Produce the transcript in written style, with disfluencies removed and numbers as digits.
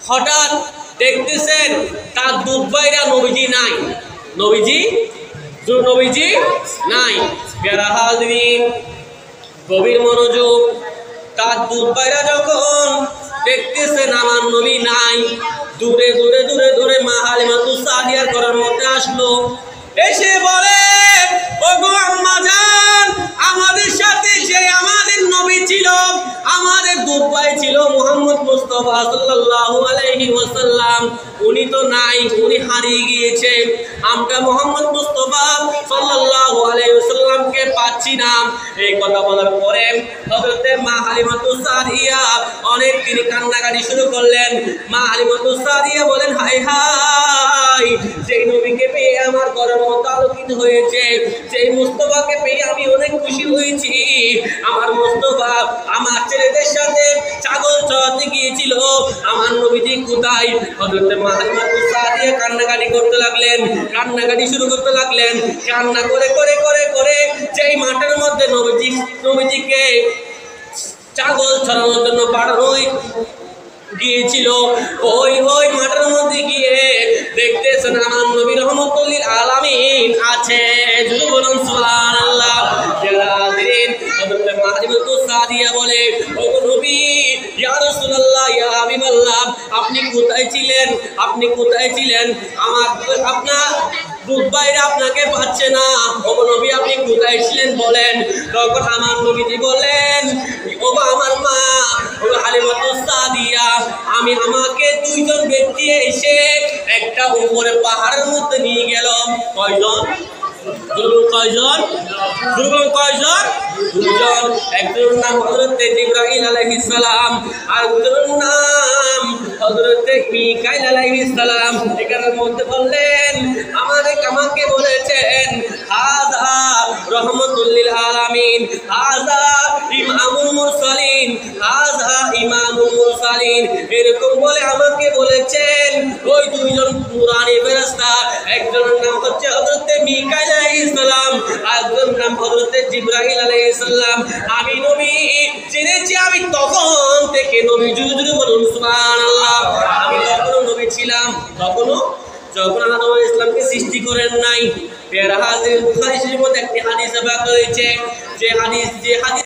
হঠাৎ দেখতেছেন তার দুধ বাইরা নবীজি নাই, নবীজি নাই। প্যারা হাজরিন গভীর মনোযোগ, তার দুধ বাইরা যখন দেখতেছেন আমার নবী নাই, দূরে দূরে দূরে দূরে মা হালিমাতুস সাদিয়ার ঘরের মধ্যে আসলো, এসে বলে ওগো আম্মা জান, আমাদের সাথে সেই আমাদের নবী ছিল, আমাদের দুধ ভাই ছিল মুহাম্মদ মুস্তাফা সাল্লাল্লাহু আলাইহি ওয়াসাল্লাম, উনি তো নাই, উনি হারিয়ে গিয়েছে। আমরা মুহাম্মদ মুস্তাফা সাল্লাল্লাহু আলাইহি ওয়াসাল্লামকে পাচ্ছি না। এই কথা বলার পরে হযরতে মা হালিমাতুস সাদিয়া অনেক তিনি কান্নাকাটি শুরু করলেন। মা হালিমাতুস সাদিয়া বলেন, হায় হায়, সেই নবীকে পেয়ে আমার ঘরের মধ্যে আলোকিত হয়েছে, সেই মুস্তাফাকে পেয়ে আমি অনেক খুশি হয়েছি। আমার মুস্তাফা আমার ছেলেদের সাথে ছাগল চড়াতে গিয়েছিল, আমার নবীজি কোথায়? হযরতে মা হালিমাতুস সাদিয়া কান্নাকাটি করতে লাগলেন, কান্নাকাটি শুরু করতে লাগলেন। কান্না করে করে করে করে যেই মাঠের মধ্যে নবীজিকে ছাগল চড়ানোর জন্য পাঠানো গিয়েছিল, ওই মাঠের মধ্যে গিয়ে দেখতেছেন আমার নবী রাহমাতুল লিল আলামিন আছে। যদি বলুন সুবহানাল্লাহ। হযরতে মা হালিমাতুস সাদিয়া বলে, ও নবী, ইয়া রাসূলুল্লাহ, ইয়া হাবিবাল্লাহ, আপনি কোথায় ছিলেন? আপনি কোথায় ছিলেন? আপনার দুধ ভাইরা আপনাকে পাচ্ছে না, ও নবী আপনি কোথায় ছিলেন বলেন। তখন আমার নবীজি বলেন, ও আমার মা, ও হালিমাতুস সাদিয়া, আমাকে দুইজন ব্যক্তি এসে একটা উপরে পাহাড়ের মধ্যে নিয়ে গেল। কয়জন? কয়জন? দুজন। একজনের নাম হযরতে জিবরাইল আলাইহিস সালাম, আর একজনের নাম হযরতে মিকাইল আলাইহিস সালাম। এখানের মধ্যে বললেন, আমাকে বলেছেন, হাযা রাহমাতুল লিল আলামিন, হাযা ইমামুল মুরসালিন, হাযা ইমামুল মুরসালিন, এরকম বলে আমাকে বলেছেন ওই দুইজন নূরানী ফেরেশতা। একজনের নাম হচ্ছে হযরতে মিকাইল আলাইহিস সালাম, আর একজনের নাম হযরতে জিবরাইল আলাইহিস সালাম। আমি নবী জেনেছি, আমি তখন থেকে নবী। জুরে বলুন সুবহানাল্লাহ। আমি তখনও নবী ছিলাম, যখন আদম আলাইহিস সালামকে সৃষ্টি করেন নাই। প্যারা হাদিস বুখারী শরীফের মধ্যে একটি হাদিস পাওয়া হয়েছে, যে হাদিস